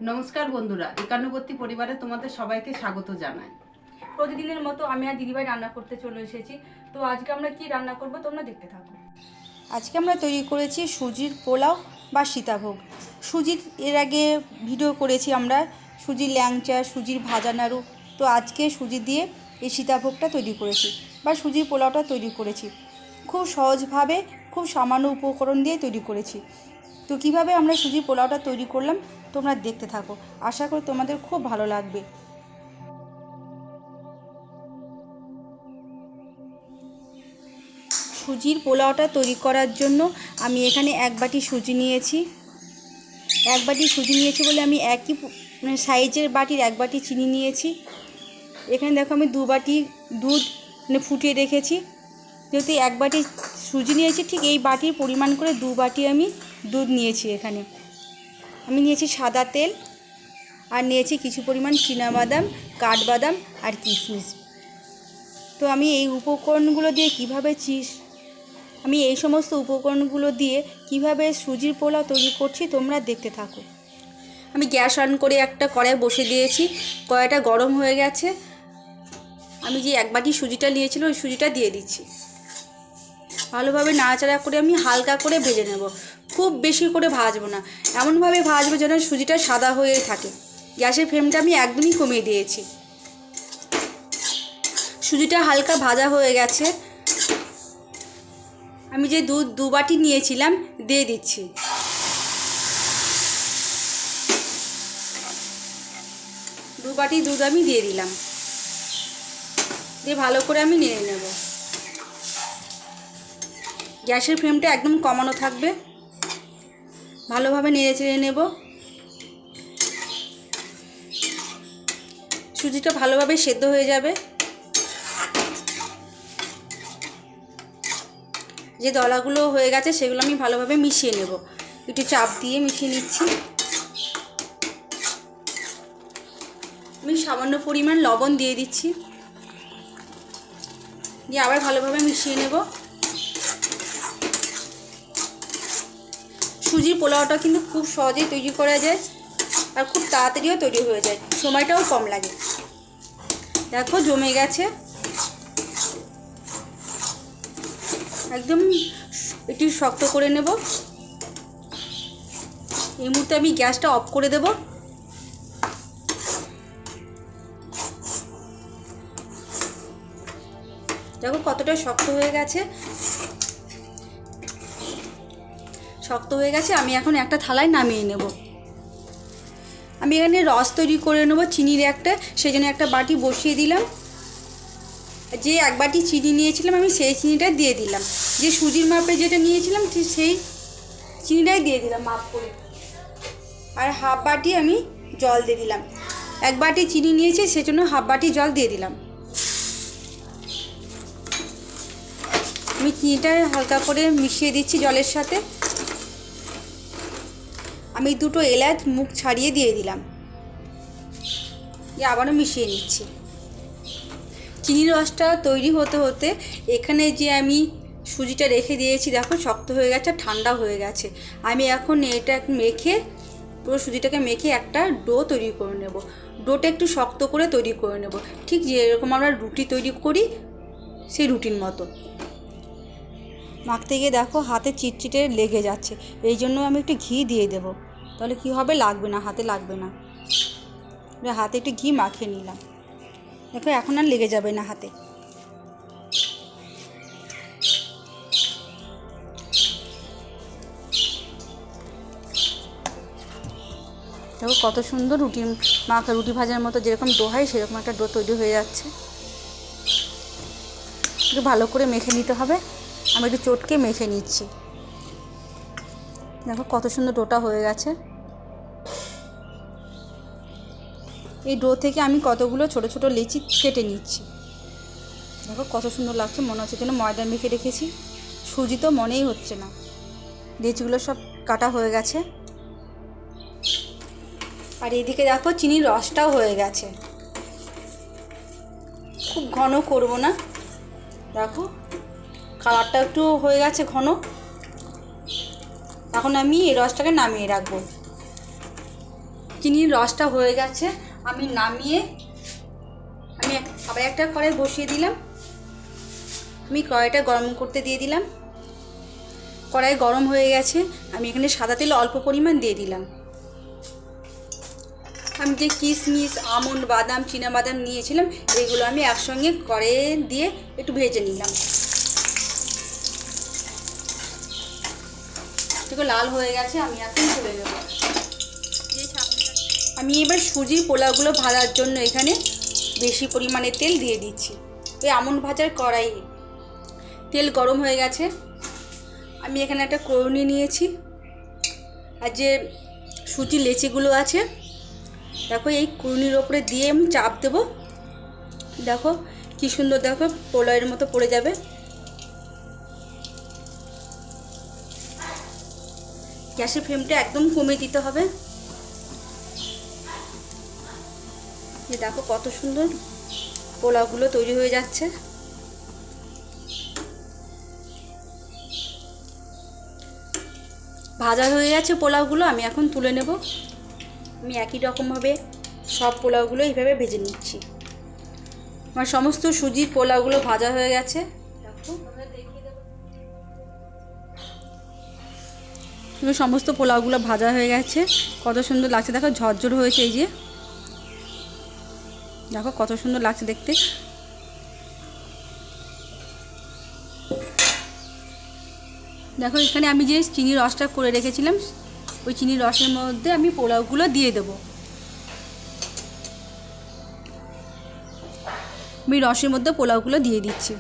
নমস্কার বন্ধুরা, একান্নবর্তী পরিবারে তোমাদের সবাইকে স্বাগত জানাই। প্রতিদিনের মতো আমি আর দিদিভাই রান্না করতে চলে এসেছি। তো আজকে আমরা কি রান্না করব তোমরা দেখতে থাকো। আজকে আমরা তৈরি করেছি সুজির পোলাও বা সীতাভোগ। সুজির এর আগে ভিডিও করেছি আমরা সুজির ল্যাংচা, সুজির ভাজা নাড়ু। তো আজকে সুজি দিয়ে এই সীতাভোগটা তৈরি করেছি বা সুজির পোলাওটা তৈরি করেছি। খুব সহজভাবে খুব সামান্য উপকরণ দিয়ে তৈরি করেছি। তো কিভাবে আমরা সুজির পোলাওটা তৈরি করলাম তোমরা দেখতে থাকো, আশা করি তোমাদের খুব ভালো লাগবে। সুজির পোলাওটা তৈরি করার জন্য আমি এখানে এক বাটি সুজি নিয়েছি। এক বাটি সুজি নিয়েছি বলে আমি একই সাইজের বাটির এক বাটি চিনি নিয়েছি। এখানে দেখো আমি 2 বাটি দুধ ফুটিয়ে রেখেছি। যেহেতু এক বাটি সুজি নিয়েছি ঠিক এই বাটির পরিমাণ করে 2 বাটি আমি দুধ নিয়েছি। এখানে আমি নিয়েছি সাদা তেল আর নিয়েছি কিছু পরিমাণ চীনাবাদাম, কাঠবাদাম আর কিশমিশ। তো আমি এই উপকরণগুলো দিয়ে আমি এই সমস্ত উপকরণগুলো দিয়ে কিভাবে সুজির পোলাও তৈরি করছি তোমরা দেখতে থাকো। আমি গ্যাস অন করে একটা কড়াই বসে দিয়েছি। কড়াইটা গরম হয়ে গেছে। আমি যে এক বাটি সুজিটা নিয়েছিল ওই সুজিটা দিয়ে দিচ্ছি। ভালোভাবে নাড়াচাড়া করে আমি হালকা করে ভেজে নেব, খুব বেশি করে ভাজবো না, এমনভাবে ভাজবো যেন সুজিটা সাদা হয়ে থাকে। গ্যাসের ফ্লেমটা আমি একদমই কমিয়ে দিয়েছি। সুজিটা হালকা ভাজা হয়ে গেছে। আমি যে দুধ 2 বাটি নিয়েছিলাম দিয়ে দিচ্ছি। দু বাটি দুধ আমি দিয়ে দিলাম, দিয়ে ভালো করে আমি নেড়ে নেব। গ্যাসের ফ্লেমটা একদম কমানো থাকবে। ভালোভাবে নেড়ে চেড়ে নেব। সুজিটা ভালোভাবে সেদ্ধ হয়ে যাবে। যে দলাগুলো হয়ে গেছে সেগুলো আমি ভালোভাবে মিশিয়ে নেব। একটু চাপ দিয়ে মিশিয়ে নিচ্ছি। আমি সামান্য পরিমাণ লবণ দিয়ে দিচ্ছি, দিয়ে আবার ভালোভাবে মিশিয়ে নেব। সুজির পোলাওটা কিন্তু খুব সহজেই তৈরি করা যায় আর খুব তাড়াতাড়িও তৈরি হয়ে যায়, সময়টাও কম লাগে। দেখো জমে গেছে একদম। একটু শক্ত করে নেব। এই মুহূর্তে আমি গ্যাসটা অফ করে দেব। দেখো কতটা শক্ত হয়ে গেছে। আমি এখন একটা থালায় নামিয়ে নেব। আমি এখানে রস তৈরি করে নেব চিনির একটা, সেই জন্য একটা বাটি বসিয়ে দিলাম। যে এক বাটি চিনি নিয়েছিলাম আমি সেই চিনিটা দিয়ে দিলাম। যে সুজির মাপে যেটা নিয়েছিলাম ঠিক সেই চিনিটাই দিয়ে দিলাম মাপ করে। আর হাফ বাটি আমি জল দিয়ে দিলাম। এক বাটি চিনি নিয়েছি সেজন্য হাফ বাটি জল দিয়ে দিলাম। আমি চিনিটা হালকা করে মিশিয়ে দিচ্ছি জলের সাথে। আমি 2টো এলাচ মুখ ছাড়িয়ে দিয়ে দিলাম, দিয়ে আবারও মিশিয়ে নিচ্ছি। চিনির রসটা তৈরি হতে হতে এখানে যে আমি সুজিটা রেখে দিয়েছি দেখো শক্ত হয়ে গেছে, ঠান্ডা হয়ে গেছে। আমি এখন এটা মেখে পুরো সুজিটাকে মেখে একটা ডো তৈরি করে নেব। ডোটা একটু শক্ত করে তৈরি করে নেব, ঠিক যেরকম আমরা রুটি তৈরি করি সেই রুটির মতো। মাখতে গিয়ে দেখো হাতে চিটচিটে লেগে যাচ্ছে, এই জন্য আমি একটু ঘি দিয়ে দেব, তাহলে কি হবে লাগবে না, হাতে লাগবে না। হাতে একটু ঘি মাখিয়ে নিলাম, দেখো এখন আর লেগে যাবে না হাতে। দেখো কত সুন্দর রুটি ভাজার মতো যেরকম ডো হয় সেরকম একটা ডো তৈরি হয়ে যাচ্ছে। একটু ভালো করে মেখে নিতে হবে। আমি একটু চটকে মেখে নিচ্ছি। দেখো কত সুন্দর ডোটা হয়ে গেছে। এই ডো থেকে আমি কতগুলো ছোট ছোট লেচি কেটে নিচ্ছি। দেখো কত সুন্দর লাগছে, মনে হচ্ছে যেন ময়দা মেখে রেখেছি। সুজি তো মনেই হচ্ছে না। লেচিগুলো সব কাটা হয়ে গেছে। আর এদিকে দেখো চিনির রসটাও হয়ে গেছে। খুব ঘন করব না, দেখো কালারটা একটু হয়ে গেছে ঘন। এখন আমি এই রসটাকে নামিয়ে রাখবো। চিনির রসটা হয়ে গেছে, আমি নামিয়ে আবার একটা কড়াই বসিয়ে দিলাম। আমি কড়াইটা গরম করতে দিয়ে দিলাম। কড়াই গরম হয়ে গেছে, আমি এখানে সাদা তেল অল্প পরিমাণ দিয়ে দিলাম। আমি যে কিশমিশ, আমন্ড, বাদাম, চীনাবাদাম নিয়েছিলাম এইগুলো আমি একসঙ্গে কড়াইয়ে দিয়ে একটু ভেজে নিলাম। দেখো লাল হয়ে গেছে, আমি এখন তুলে নেব। আমি এবার সুজির পোলাওগুলো ভাজার জন্য এখানে বেশি পরিমাণে তেল দিয়ে দিচ্ছি। এই আমন্ড ভাজার কড়াই তেল গরম হয়ে গেছে, আমি এখানে একটা কড়ুনি নিয়েছি। আর যে সুজির লেচিগুলো আছে দেখো এই কড়ুনির ওপরে দিয়ে আমি চাপ দেবো। দেখো কি সুন্দর, দেখো পোলাওয়ের মতো পড়ে যাবে। গ্যাসের ফ্লেমটা একদম কমিয়ে দিতে হবে। এই দেখো কত সুন্দর পোলাওগুলো তৈরি হয়ে যাচ্ছে। ভাজা হয়ে গেছে পোলাওগুলো, আমি এখন তুলে নেব। আমি একই রকমভাবে সব পোলাওগুলো এইভাবে ভেজে নিচ্ছি। আমার সমস্ত সুজির পোলাওগুলো ভাজা হয়ে গেছে। দেখো সমস্ত পোলাওগুলো ভাজা হয়ে গেছে, কত সুন্দর লাগছে। দেখো ঝরঝর হয়েছে, এই যে দেখো কত সুন্দর লাগছে দেখতে। দেখো এখানে আমি যে চিনির রসটা করে রেখেছিলাম ওই চিনির রসের মধ্যে আমি পোলাওগুলো দিয়ে দেবো। আমি রসের মধ্যে পোলাওগুলো দিয়ে দিচ্ছি।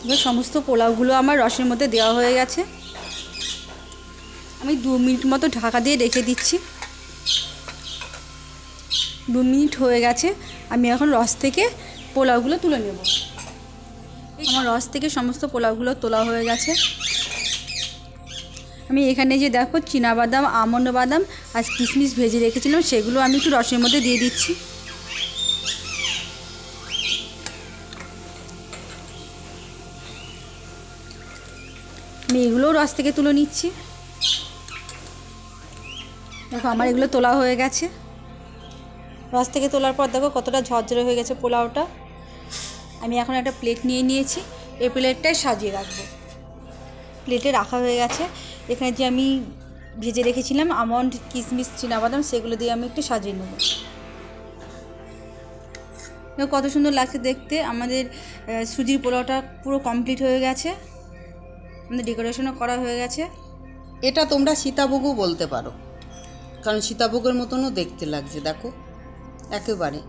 এবার সমস্ত পোলাওগুলো আমার রসের মধ্যে দেওয়া হয়ে গেছে। আমি 2 মিনিট মতো ঢাকা দিয়ে রেখে দিচ্ছি। 2 মিনিট হয়ে গেছে, আমি এখন রস থেকে পোলাওগুলো তুলে নেব। আমার রস থেকে সমস্ত পোলাওগুলো তোলা হয়ে গেছে। আমি এখানে যে দেখো চীনাবাদাম, আমন্ড বাদাম আর কিশমিশ ভেজে রেখেছিলাম সেগুলো আমি একটু রসের মধ্যে দিয়ে দিচ্ছি। আমি এগুলোও রস থেকে তুলে নিচ্ছি। দেখো আমার এগুলো তোলা হয়ে গেছে। রস থেকে তোলার পর দেখো কতটা ঝরঝরে হয়ে গেছে পোলাওটা। আমি এখন একটা প্লেট নিয়ে নিয়েছি, এই প্লেটটায় সাজিয়ে রাখবো। প্লেটে রাখা হয়ে গেছে। এখানে যে আমি ভেজে রেখেছিলাম আমন্ড, কিশমিশ, চীনাবাদাম সেগুলো দিয়ে আমি একটু সাজিয়ে নেব। দেখো কত সুন্দর লাগছে দেখতে। আমাদের সুজির পোলাওটা পুরো কমপ্লিট হয়ে গেছে, আমাদের ডেকোরেশনও করা হয়ে গেছে। এটা তোমরা সীতাভোগও বলতে পারো, কারণ সীতাভোগের মতনও দেখতে লাগছে দেখো একেবারে।